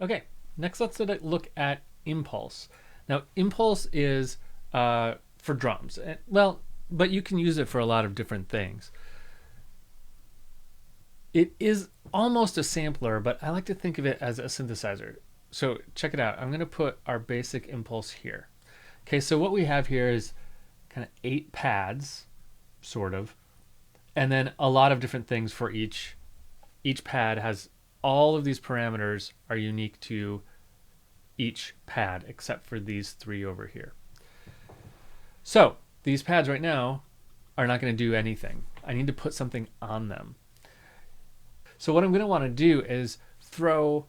Okay, next let's look at impulse. Now, impulse is for drums. Well, but you can use it for a lot of different things. It is almost a sampler, but I like to think of it as a synthesizer. So check it out. I'm going to put our basic impulse here. Okay, so what we have here is kind of 8 pads, sort of, and then a lot of different things for each. Each pad has all of these parameters are unique to each pad except for these 3 over here. So these pads right now are not going to do anything. I need to put something on them. So what I'm going to want to do is throw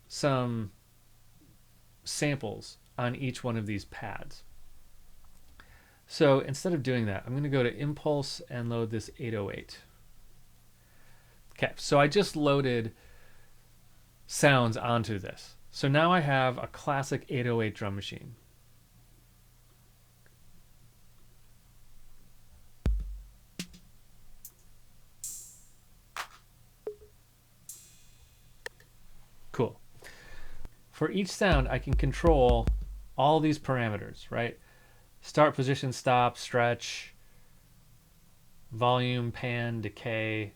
some samples on each one of these pads. So instead of doing that, I'm going to go to Impulse and load this 808. Okay, so I just loaded sounds onto this. So now I have a classic 808 drum machine. Cool. For each sound, I can control all these parameters, right? Start, position, stop, stretch, volume, pan, decay.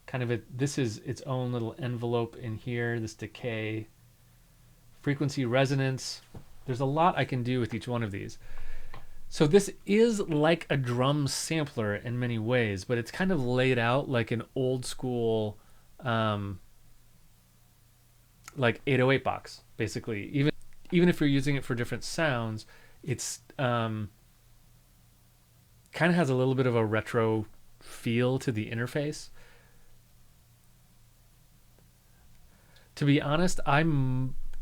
Kind of this is its own little envelope in here, this decay. Frequency, resonance. There's a lot I can do with each one of these. So this is like a drum sampler in many ways, but it's kind of laid out like an old school like 808 box, basically. Even if you're using it for different sounds, it's kind of has a little bit of a retro feel to the interface. To be honest, I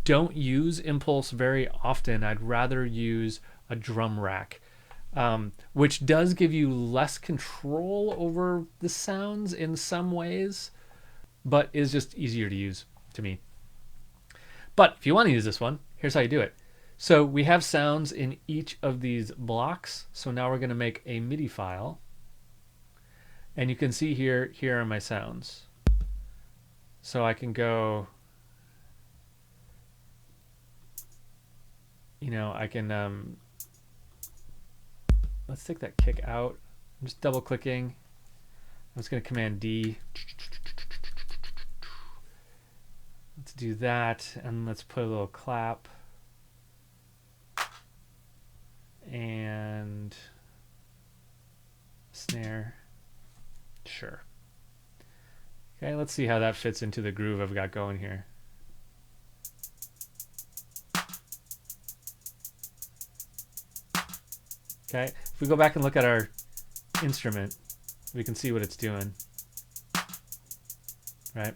don't use Impulse very often. I'd rather use a drum rack, which does give you less control over the sounds in some ways, but is just easier to use to me. But if you want to use this one, here's how you do it. So we have sounds in each of these blocks. So now we're going to make a MIDI file. And you can see here are my sounds. So I can go, I can, let's take that kick out. I'm just double clicking. I'm just going to Command D. Let's do that, and let's put a little clap. And snare. Sure. Okay, let's see how that fits into the groove I've got going here. Okay, if we go back and look at our instrument, we can see what it's doing. Right?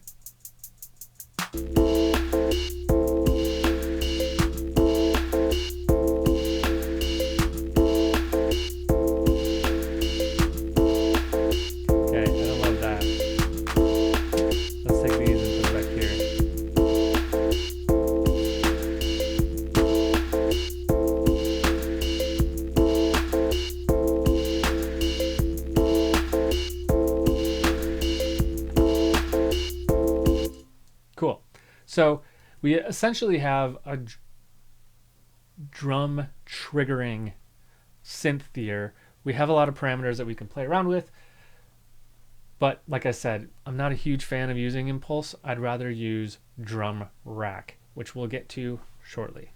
Cool. So we essentially have a drum triggering synth here. We have a lot of parameters that we can play around with. But like I said, I'm not a huge fan of using Impulse. I'd rather use drum rack, which we'll get to shortly.